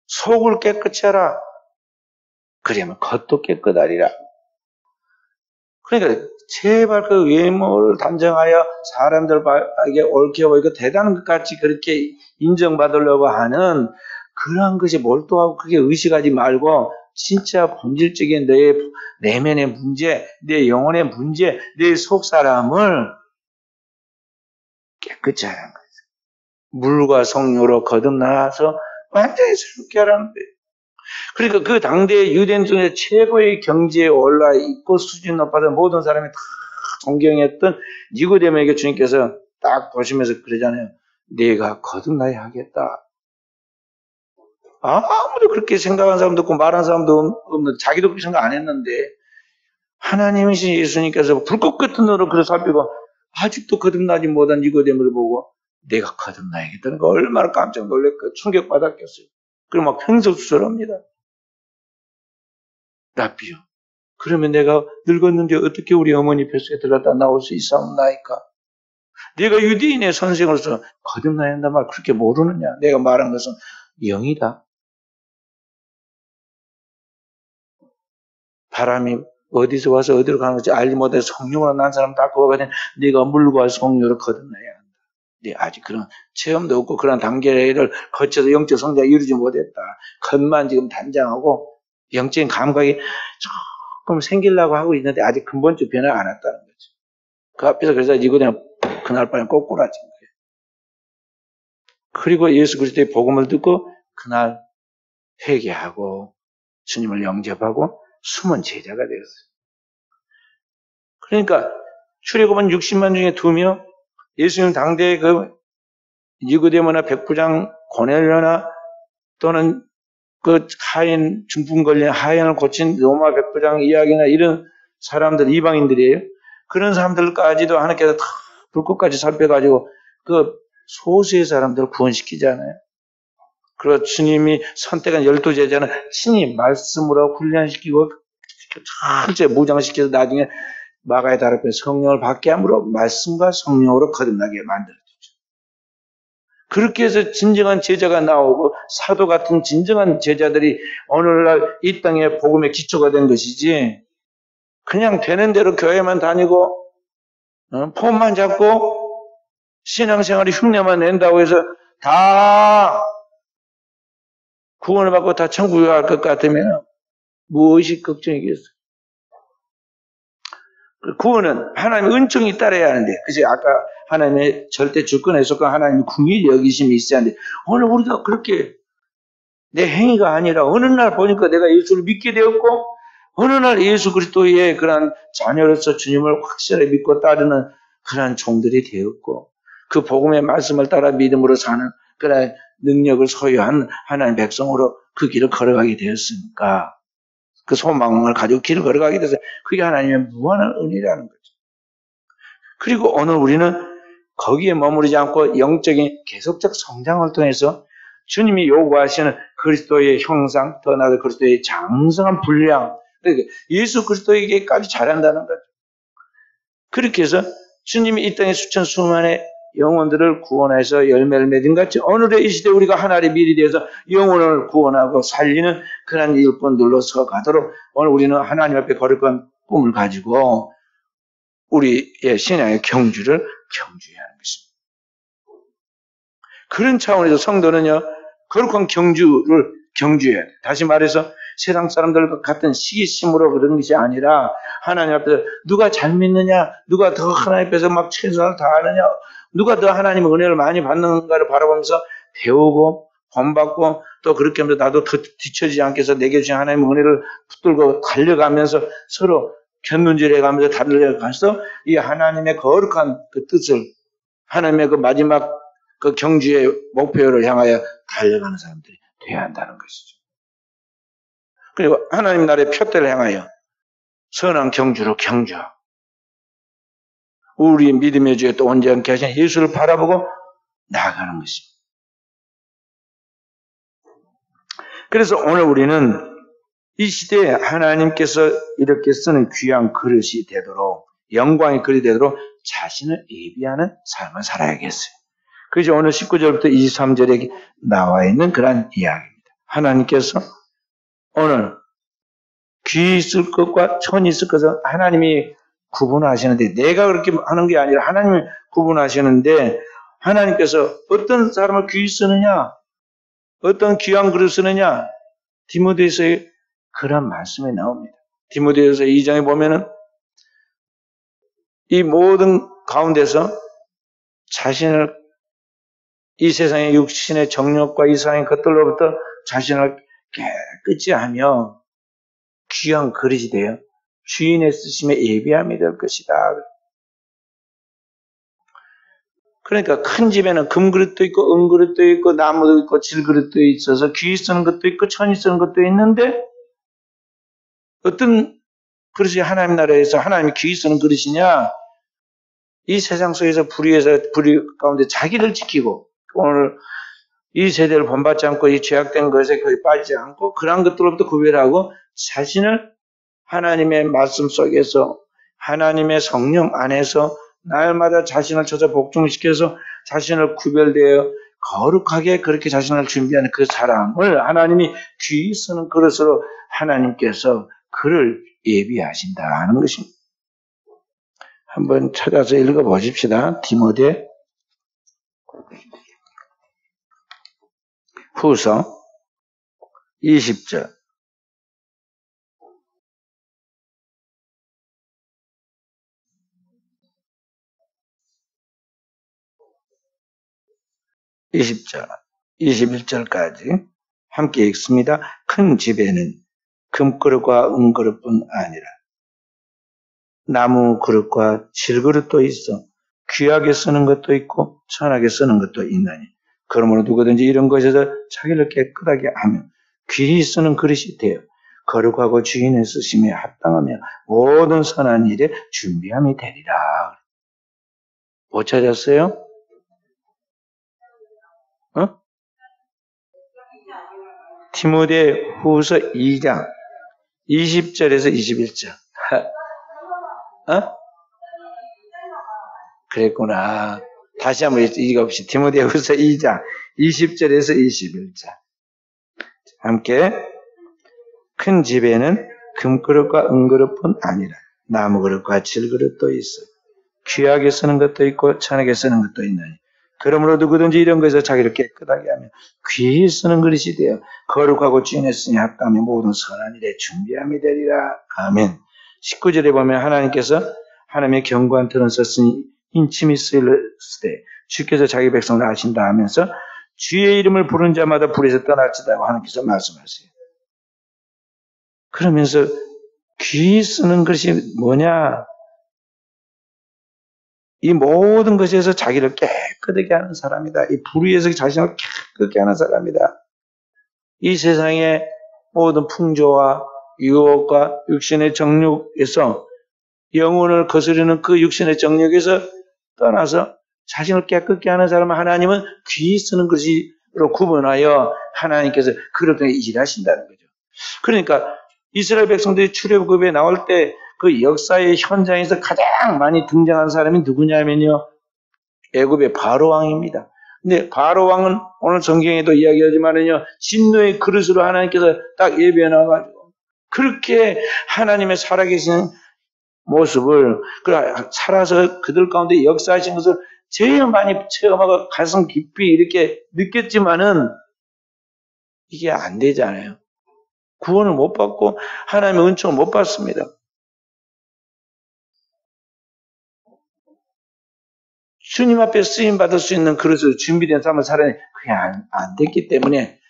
Speaker 1: 속을 깨끗이 하라. 그러면 겉도 깨끗하리라. 그러니까 제발 그 외모를 단정하여 사람들에게 옳게 보이고 대단한 것 같이 그렇게 인정받으려고 하는 그런 것이 몰두하고 그게 의식하지 말고 진짜 본질적인 내 내면의 문제, 내 영혼의 문제, 내 속사람을 깨끗이 하라는 거죠. 물과 성령으로 거듭나서 완전히 새롭게 하라는 거예요. 그러니까 그 당대의 유대인 중에 최고의 경지에 올라 있고 수준 높아서 모든 사람이 다 존경했던 니고데모에게 주님께서 딱 보시면서 그러잖아요. 네가 거듭나야 하겠다. 아무도 그렇게 생각한 사람도 없고 말한 사람도 없는 자기도 그렇게 생각 안 했는데 하나님이신 예수님께서 불꽃 같은 눈으로 그를 살피고 아직도 거듭나지 못한 니고데모를 보고 내가 거듭나야겠다는 거 얼마나 깜짝 놀랐고 충격받았겠어요. 그리고 막 횡설수설합니다. 라비요. 그러면 내가 늙었는데 어떻게 우리 어머니 뱃속에 들어갔다 나올 수 있사옵나이까? 내가 유대인의 선생으로서 거듭나야 한단 말 그렇게 모르느냐? 내가 말한 것은 영이다. 바람이 어디서 와서 어디로 가는 건지 알지 못해서 성령으로 난 사람 다 그와 같은 네가 물과 성령으로 거듭나야 한다. 네, 아직 그런 체험도 없고 그런 단계를 거쳐서 영적 성장을 이루지 못했다. 겉만 지금 단장하고 영적인 감각이 조금 생기려고 하고 있는데 아직 근본적 변화가 안 왔다는 거죠. 그 앞에서 그래서 니고데모 그날 밤에 꼬꾸라진 거예요. 그리고 예수 그리스도의 복음을 듣고 그날 회개하고 주님을 영접하고 숨은 제자가 되었어요. 그러니까 출애굽은 60만 중에 2명, 예수님 당대의 그 니고데모나 백부장 고넬료나 또는 그 하인 중풍 걸린 하인을 고친 로마 백부장 이야기나 이런 사람들 이방인들이에요. 그런 사람들까지도 하나님께서 다 불꽃까지 살펴가지고 그 소수의 사람들을 구원시키잖아요. 그리고 주님이 선택한 12제자는 친히 말씀으로 훈련시키고 철저히 무장시켜서 나중에 마가의 다락방에 성령을 받게 함으로 말씀과 성령으로 거듭나게 만들어주죠. 그렇게 해서 진정한 제자가 나오고 사도 같은 진정한 제자들이 오늘날 이 땅의 복음의 기초가 된 것이지 그냥 되는 대로 교회만 다니고 폼만 잡고 신앙생활이 흉내만 낸다고 해서 다 구원을 받고 다 천국에 갈 것 같으면 무엇이 걱정이겠어요? 구원은 하나님의 은총이 따라야 하는데, 그치? 아까 하나님의 절대 주권에 속한 하나님의 궁일이 여기심이 있어야 하는데, 오늘 우리가 그렇게 내 행위가 아니라 어느 날 보니까 내가 예수를 믿게 되었고, 어느 날 예수 그리스도의 그런 자녀로서 주님을 확실히 믿고 따르는 그런 종들이 되었고 그 복음의 말씀을 따라 믿음으로 사는 그런 능력을 소유한 하나님의 백성으로 그 길을 걸어가게 되었으니까 그 소망을 가지고 길을 걸어가게 돼서 그게 하나님의 무한한 은혜라는 거죠. 그리고 오늘 우리는 거기에 머무르지 않고 영적인 계속적 성장을 통해서 주님이 요구하시는 그리스도의 형상, 더 나아가 그리스도의 장성한 분량, 그러니까 예수 그리스도에게까지 잘한다는 거죠. 그렇게 해서 주님이 이 땅에 수천 수만의 영혼들을 구원해서 열매를 맺은 같이 오늘의 이 시대에 우리가 하나님의 미리 되어서 영혼을 구원하고 살리는 그런 일꾼들로 서가도록 오늘 우리는 하나님 앞에 거룩한 꿈을 가지고 우리의 신앙의 경주를 경주해야 하는 것입니다. 그런 차원에서 성도는요, 거룩한 경주를 경주해야 돼요. 다시 말해서 세상 사람들과 같은 시기심으로 그런 것이 아니라 하나님 앞에서 누가 잘 믿느냐, 누가 더 하나님 앞에서 막 최선을 다하느냐, 누가 더 하나님의 은혜를 많이 받는가를 바라보면서 배우고 본받고 또 그렇게 하면서 나도 더 뒤처지지 않게 해서 내게 주신 하나님의 은혜를 붙들고 달려가면서 서로 견눈질해가면서 달려가서 이 하나님의 거룩한 그 뜻을 하나님의 그 마지막 그 경주의 목표를 향하여 달려가는 사람들이 돼야 한다는 것이죠. 그리고 하나님 나라의 표대를 향하여 선한 경주로 경주하고 우리 믿음의 주에 또 온전케 하신 예수를 바라보고 나아가는 것입니다. 그래서 오늘 우리는 이 시대에 하나님께서 이렇게 쓰는 귀한 그릇이 되도록 영광의 그릇이 되도록 자신을 예비하는 삶을 살아야겠어요. 그래서 오늘 19절부터 23절에 나와 있는 그런 이야기입니다. 하나님께서 오늘 귀 있을 것과 천이 있을 것을 하나님이 구분하시는데 내가 그렇게 하는 게 아니라 하나님이 구분하시는데 하나님께서 어떤 사람을 귀 쓰느냐 어떤 귀한 그릇을 쓰느냐 디모데서의 그런 말씀이 나옵니다. 디모데서 2장에 보면은 이 모든 가운데서 자신을 이 세상의 육신의 정욕과 이 세상의 것들로부터 자신을 깨끗이 하며 귀한 그릇이 되어 주인의 쓰심에 예비함이 될 것이다. 그러니까 큰 집에는 금그릇도 있고 은그릇도 있고 나무도 있고 질그릇도 있어서 귀 쓰는 것도 있고 천이 쓰는 것도 있는데 어떤 그릇이 하나님 나라에서 하나님이 귀 쓰는 그릇이냐? 이 세상 속에서 불의 가운데 자기를 지키고 오늘 이 세대를 본받지 않고 이 죄악된 것에 거의 빠지지 않고 그런 것들로부터 구별하고 자신을 하나님의 말씀 속에서 하나님의 성령 안에서 날마다 자신을 찾아 복종시켜서 자신을 구별되어 거룩하게 그렇게 자신을 준비하는 그 사람을 하나님이 귀 쓰는 그릇으로 하나님께서 그를 예비하신다는 것입니다. 한번 찾아서 읽어보십시다. 디모데 후서 20절. (20절) 21절까지 함께 읽습니다. 큰 집에는 금그릇과 은그릇뿐 아니라 나무 그릇과 질그릇도 있어 귀하게 쓰는 것도 있고 천하게 쓰는 것도 있나니 그러므로 누구든지 이런 것에서 자기를 깨끗하게 하며 귀히 쓰는 그릇이 되어 거룩하고 주인의 쓰심에 합당하며 모든 선한 일에 준비함이 되리라. 못 찾았어요? 디모데 후서 2장 20절에서 21절. 그랬구나. 다시 한번 읽어봅시다. 디모데 후서 2장 20절에서 21절. 함께 큰 집에는 금그릇과 은그릇뿐 아니라 나무그릇과 질그릇도 있어 귀하게 쓰는 것도 있고 천하게 쓰는 것도 있나니 그러므로 누구든지 이런 것에서 자기를 깨끗하게 하며 귀히 쓰는 그릇이 되어 거룩하고 주인의 쓰니 합당하며 모든 선한 일에 준비함이 되리라. 아멘. 19절에 보면 하나님께서 하나님의 견고한 틀은 썼으니 인침이 쓰되 주께서 자기 백성을 아신다 하면서 주의 이름을 부른 자마다 불에서 떠날지다고 하나님께서 말씀하세요. 그러면서 귀 쓰는 것이 뭐냐? 이 모든 것에서 자기를 깨끗하게 하는 사람이다. 이 불의에서 자신을 깨끗하게 하는 사람이다. 이 세상의 모든 풍조와 유혹과 육신의 정욕에서 영혼을 거스르는 그 육신의 정욕에서 떠나서 자신을 깨끗게 하는 사람은 하나님은 귀 쓰는 것으로 구분하여 하나님께서 그를 통해 일하신다는 거죠. 그러니까 이스라엘 백성들이 출애굽에 나올 때 그 역사의 현장에서 가장 많이 등장한 사람이 누구냐면요. 애굽의 바로 왕입니다. 근데 바로 왕은 오늘 성경에도 이야기하지만은요. 진노의 그릇으로 하나님께서 딱 예비해 놔가지고 그렇게 하나님의 살아계신 모습을 살아서 그들 가운데 역사하신 것을 제일 많이 체험하고 가슴 깊이 이렇게 느꼈지만은 이게 안 되잖아요. 구원을 못 받고 하나님의 은총을 못 받습니다. 주님 앞에 쓰임 받을 수 있는 그릇을 준비된 삶을 살아내 그게 안 됐기 때문에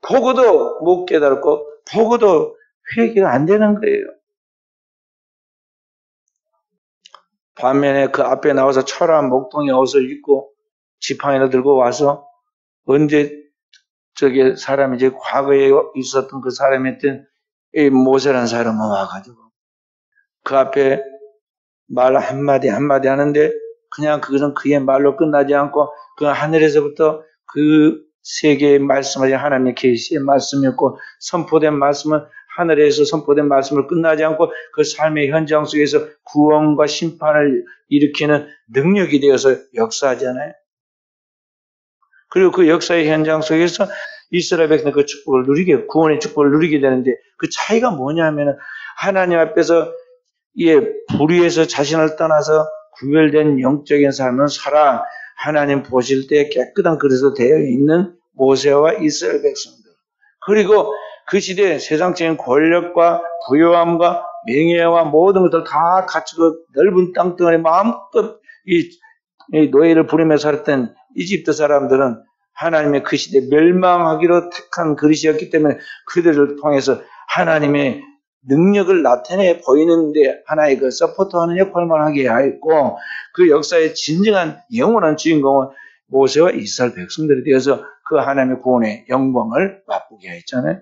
Speaker 1: 보고도 못 깨달고 보고도 회개가 안 되는 거예요. 반면에 그 앞에 나와서 철한 목동의 옷을 입고 지팡이를 들고 와서 언제 저게 사람이 이제 과거에 있었던 그 사람이었던 이 모세라는 사람은 와가지고 그 앞에 말 한마디 한마디 하는데 그냥 그것은 그의 말로 끝나지 않고 그 하늘에서부터 그 세계의 말씀을 하나님의 계시의 말씀이었고 선포된 말씀은 하늘에서 선포된 말씀을 끝나지 않고 그 삶의 현장 속에서 구원과 심판을 일으키는 능력이 되어서 역사하잖아요. 그리고 그 역사의 현장 속에서 이스라엘 백성은 그 축복을 누리게, 구원의 축복을 누리게 되는데 그 차이가 뭐냐면은 하나님 앞에서 불의에서 자신을 떠나서 구별된 영적인 삶을 살아 하나님 보실 때 깨끗한 그릇으로 되어 있는 모세와 이스라엘 백성들. 그리고 그 시대에 세상적인 권력과 부요함과 명예와 모든 것들 다 갖추고 넓은 땅덩어리 마음껏 이 노예를 부리며 살았던 이집트 사람들은 하나님의 그 시대 멸망하기로 택한 그릇이었기 때문에 그들을 통해서 하나님의 능력을 나타내 보이는데 하나의 그 서포터하는 역할만 하게 하였고 그 역사의 진정한 영원한 주인공은 모세와 이스라엘 백성들이 되어서 그 하나님의 구원의 영광을 맛보게 하였잖아요.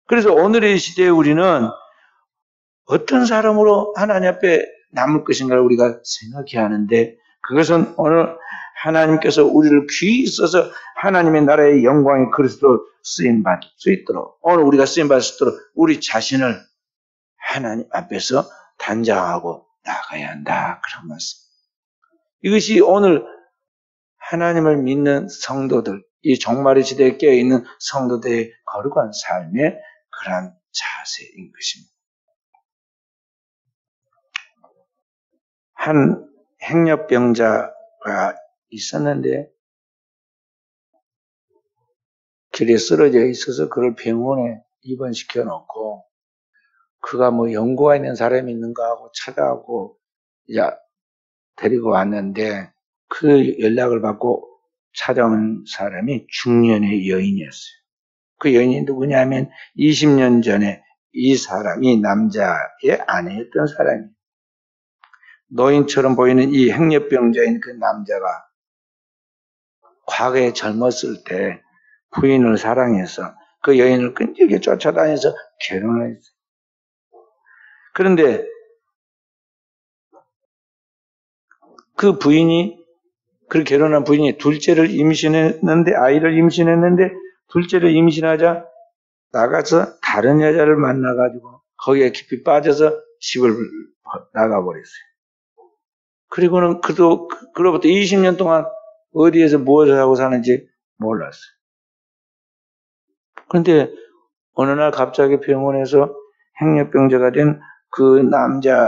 Speaker 1: 그래서 오늘의 시대에 우리는 어떤 사람으로 하나님 앞에 남을 것인가를 우리가 생각해야 하는데 그것은 오늘 하나님께서 우리를 귀히 써서 하나님의 나라의 영광의 그릇으로 쓰임받을 수 있도록 오늘 우리가 쓰임받을 수 있도록 우리 자신을 하나님 앞에서 단장하고 나가야 한다. 그런 말씀. 이것이 오늘 하나님을 믿는 성도들, 이 종말의 시대에 깨어있는 성도들의 거룩한 삶의 그러한 자세인 것입니다. 한 행렬병자가 있었는데 길에 쓰러져 있어서 그를 병원에 입원시켜 놓고 그가 뭐 연고가 있는 사람이 있는가 하고 찾아가고 데리고 왔는데 그 연락을 받고 찾아온 사람이 중년의 여인이었어요. 그 여인이 누구냐면 20년 전에 이 사람이 남자의 아내였던 사람이에요. 노인처럼 보이는 이 행렬병자인 그 남자가 과거에 젊었을 때 부인을 사랑해서 그 여인을 끈질게 쫓아다녀서 결혼을 했어요. 그런데 그 부인이 그 결혼한 부인이 둘째를 임신했는데 아이를 임신했는데 둘째를 임신하자 나가서 다른 여자를 만나가지고 거기에 깊이 빠져서 집을 나가버렸어요. 그리고는 그로부터 20년 동안 어디에서 무엇을 하고 사는지 몰랐어요. 그런데 어느 날 갑자기 병원에서 행렬병자가 된 그 남자의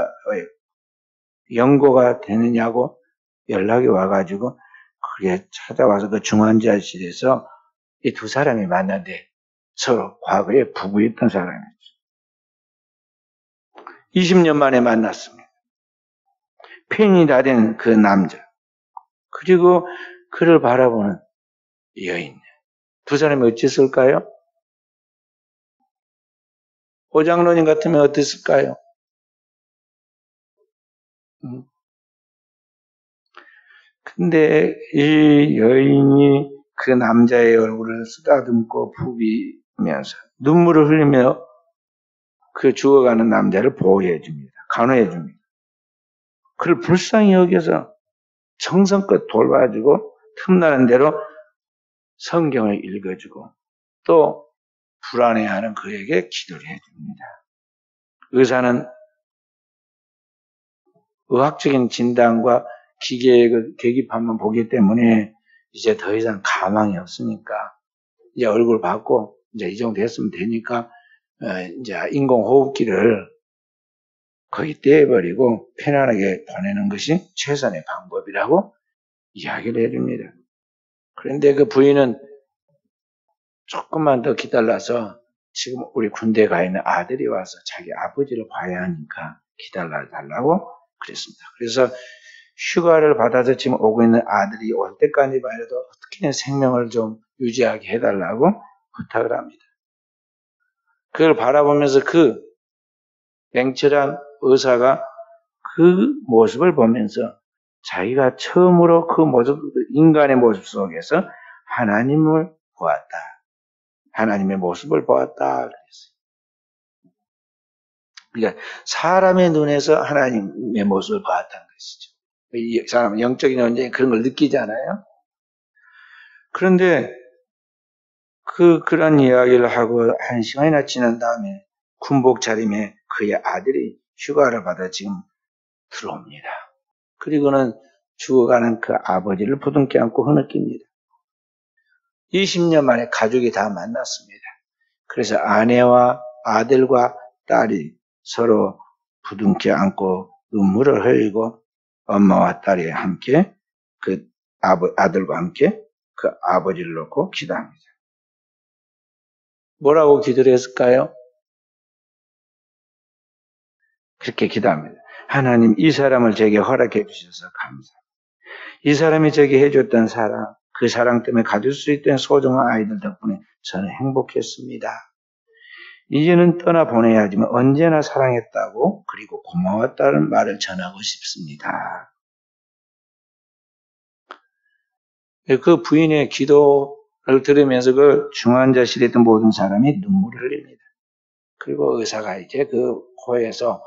Speaker 1: 연고가 되느냐고 연락이 와가지고 그게 찾아와서 그 중환자실에서 이 두 사람이 만났는데 서로 과거에 부부였던 사람이었죠. 20년 만에 만났습니다. 팬이 다 된 그 남자 그리고 그를 바라보는 여인 두 사람이 어찌했을까요? 오장로님 같으면 어땠을까요? 근데 이 여인이 그 남자의 얼굴을 쓰다듬고 부비면서 눈물을 흘리며 그 죽어가는 남자를 보호해 줍니다. 간호해 줍니다. 그를 불쌍히 여겨서 정성껏 돌봐주고 틈나는 대로 성경을 읽어주고 또 불안해하는 그에게 기도를 해줍니다. 의사는 의학적인 진단과 기계의 그 계기판만 보기 때문에 이제 더 이상 가망이 없으니까 이제 얼굴 받고 이제 이 정도 했으면 되니까 이제 인공호흡기를 거의 떼어버리고 편안하게 보내는 것이 최선의 방법이라고 이야기를 해줍니다. 그런데 그 부인은 조금만 더 기다려서 지금 우리 군대 가 있는 아들이 와서 자기 아버지를 봐야 하니까 기다려달라고 그랬습니다. 그래서 휴가를 받아서 지금 오고 있는 아들이 올 때까지만 해도 어떻게든 생명을 좀 유지하게 해달라고 부탁을 합니다. 그걸 바라보면서 그 냉철한 의사가 그 모습을 보면서 자기가 처음으로 그 모습, 인간의 모습 속에서 하나님을 보았다. 하나님의 모습을 보았다. 그랬어요. 그러니까 사람의 눈에서 하나님의 모습을 보았다는 것이죠. 이 사람은 영적인 존재에 그런 걸 느끼잖아요. 그런데 그런 이야기를 하고 한 시간이나 지난 다음에 군복 차림에 그의 아들이 휴가를 받아 지금 들어옵니다. 그리고는 죽어가는 그 아버지를 부둥켜 안고 흐느낍니다. 20년 만에 가족이 다 만났습니다. 그래서 아내와 아들과 딸이 서로 부둥켜 안고 눈물을 흘리고 엄마와 딸이 함께 그 아들과 함께 그 아버지를 놓고 기도합니다. 뭐라고 기도를 했을까요? 그렇게 기도합니다. 하나님, 이 사람을 제게 허락해 주셔서 감사합니다. 이 사람이 제게 해줬던 사랑, 그 사랑 때문에 가질 수 있던 소중한 아이들 덕분에 저는 행복했습니다. 이제는 떠나보내야지만 언제나 사랑했다고 그리고 고마웠다는 말을 전하고 싶습니다. 그 부인의 기도를 들으면서 그 중환자실에 있던 모든 사람이 눈물을 흘립니다. 그리고 의사가 이제 그 코에서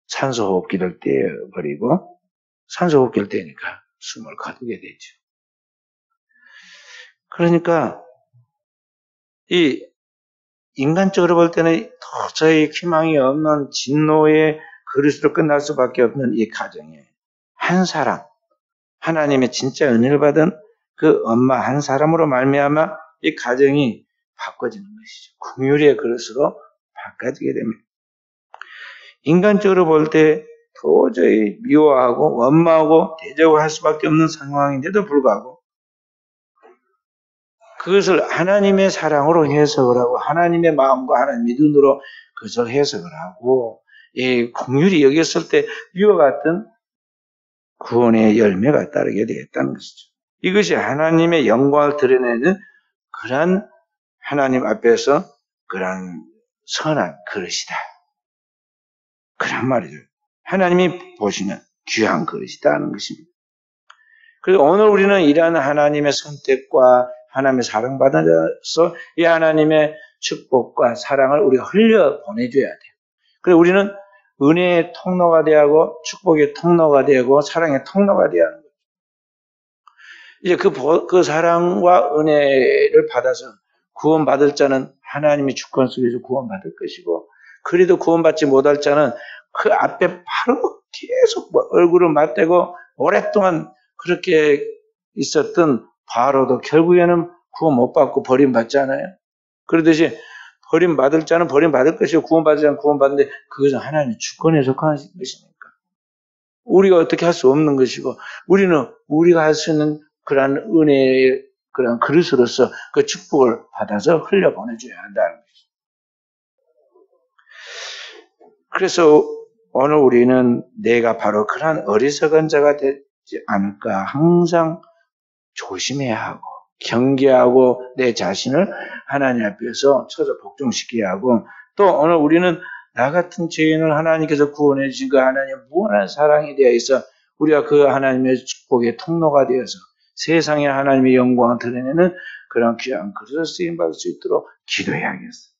Speaker 1: 산소호흡기를 떼어버리고 산소호흡기를 떼니까 숨을 거두게 되죠. 그러니까 이 인간적으로 볼 때는 도저히 희망이 없는 진노의 그릇으로 끝날 수밖에 없는 이 가정에 한 사람, 하나님의 진짜 은혜를 받은 그 엄마 한 사람으로 말미암아 이 가정이 바꿔지는 것이죠. 긍휼의 그릇으로 바꿔지게 됩니다. 인간적으로 볼 때 도저히 미워하고 원망하고 대적할 수밖에 없는 상황인데도 불구하고 그것을 하나님의 사랑으로 해석을 하고 하나님의 마음과 하나님의 눈으로 그것을 해석을 하고 이 긍휼히 여겼을 때 이와 같은 구원의 열매가 따르게 되겠다는 것이죠. 이것이 하나님의 영광을 드러내는 그러한 하나님 앞에서 그러한 선한 그릇이다. 그런 말이죠. 하나님이 보시는 귀한 그릇이다는 것입니다. 그래서 오늘 우리는 이러한 하나님의 선택과 하나님의 사랑받아서 이 하나님의 축복과 사랑을 우리가 흘려 보내줘야 돼요. 그래서 우리는 은혜의 통로가 되고 축복의 통로가 되고 사랑의 통로가 되어야 하는 거예요. 이제 그 사랑과 은혜를 받아서 구원받을 자는 하나님의 주권 속에서 구원받을 것이고 그래도 구원받지 못할 자는 그 앞에 바로 계속 얼굴을 맞대고 오랫동안 그렇게 있었던 바로도 결국에는 구원 못 받고 버림받잖아요. 그러듯이 버림받을 자는 버림받을 것이고 구원받을 자는 구원받는데 그것은 하나님의 주권에 속한 것이니까. 우리가 어떻게 할 수 없는 것이고 우리는 우리가 할 수 있는 그러한 은혜의 그런 그릇으로서 그 축복을 받아서 흘려보내줘야 한다는 것이죠. 그래서 오늘 우리는 내가 바로 그러한 어리석은 자가 되지 않을까 항상 조심해야 하고 경계하고 내 자신을 하나님 앞에서 서서 복종시켜야 하고 또 오늘 우리는 나 같은 죄인을 하나님께서 구원해 주신 그 하나님의 무한한 사랑에 대해서 우리가 그 하나님의 축복의 통로가 되어서 세상에 하나님의 영광을 드러내는 그런 귀한 그릇으로 쓰임받을 수 있도록 기도해야겠어요.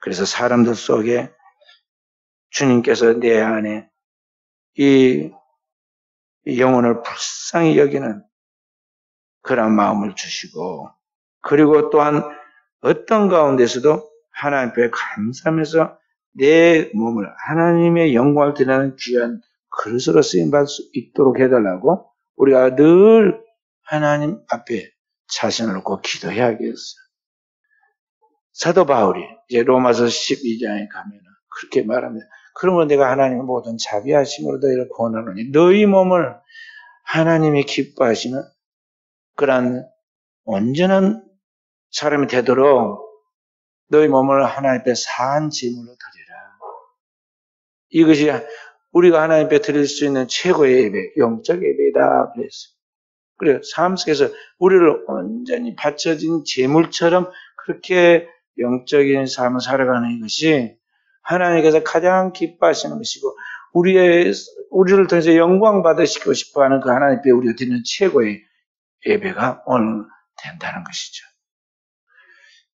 Speaker 1: 그래서 사람들 속에 주님께서 내 안에 이 영혼을 불쌍히 여기는 그런 마음을 주시고, 그리고 또한 어떤 가운데서도 하나님 앞에 감사하면서 내 몸을 하나님의 영광을 드러내는 귀한 그릇으로 쓰임받을 수 있도록 해달라고 우리가 늘 하나님 앞에 자신을 놓고 기도해야겠어요. 사도 바울이 이제 로마서 12장에 가면 그렇게 말합니다. 그러면 내가 하나님의 모든 자비하심으로 너희를 구원하노니 너희 몸을 하나님이 기뻐하시는 그런 온전한 사람이 되도록 너희 몸을 하나님 앞에 사한 제물로 드리라. 이것이 우리가 하나님 앞에 드릴 수 있는 최고의 예배, 영적 예배다 그랬어요. 그래요. 삶 속에서 우리를 온전히 바쳐진 제물처럼 그렇게 영적인 삶을 살아가는 이것이 하나님께서 가장 기뻐하시는 것이고 우리를 통해서 영광 받으시고 싶어하는 그 하나님 앞에 우리가 드리는 최고의 예배가 오늘 된다는 것이죠.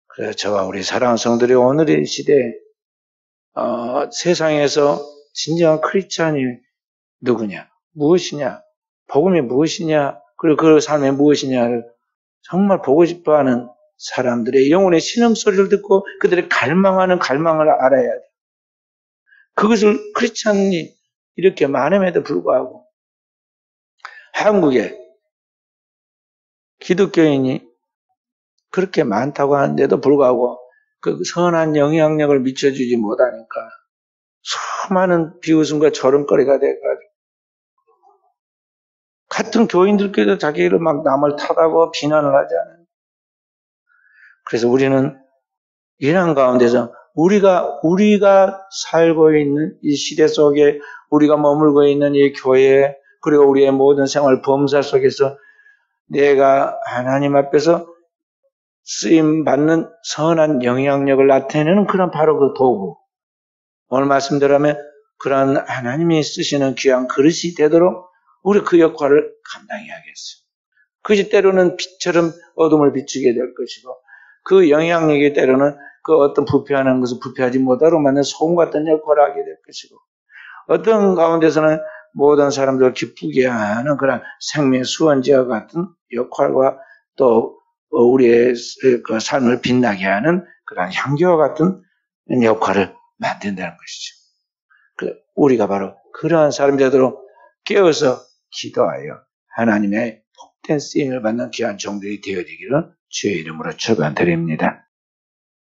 Speaker 1: 그래서 저와 우리 사랑하는 성도들이 오늘 이 시대에 세상에서 진정한 크리스찬이 누구냐, 무엇이냐, 복음이 무엇이냐, 그리고 그 삶이 무엇이냐를 정말 보고 싶어하는 사람들의 영혼의 신음소리를 듣고 그들의 갈망하는 갈망을 알아야 돼. 그것을 크리스찬이 이렇게 많음에도 불구하고 한국에 기독교인이 그렇게 많다고 하는데도 불구하고 그 선한 영향력을 미쳐주지 못하니까 수많은 비웃음과 조롱거리가 돼가지고 같은 교인들끼리도 자기를 막 남을 탓하고 비난을 하지 않아요. 그래서 우리는 이런 가운데서 우리가 살고 있는 이 시대 속에 우리가 머물고 있는 이 교회 그리고 우리의 모든 생활 범사 속에서 내가 하나님 앞에서 쓰임받는 선한 영향력을 나타내는 그런 바로 그 도구. 오늘 말씀대로라면 그런 하나님이 쓰시는 귀한 그릇이 되도록 우리 그 역할을 감당해야겠어요. 그것이 때로는 빛처럼 어둠을 비추게 될 것이고 그 영향력이 때로는 그 어떤 부패하는 것을 부패하지 못하도록 만든 소금 같은 역할을 하게 될 것이고 어떤 가운데서는 모든 사람들을 기쁘게 하는 그런 생명의 수원지와 같은 역할과 또 우리의 그 삶을 빛나게 하는 그런 향기와 같은 역할을 만든다는 것이죠. 우리가 바로 그러한 사람이 되도록 깨어서 기도하여 하나님의 복된 쓰임을 받는 귀한 종들이 되어지기를 주의 이름으로 축원드립니다.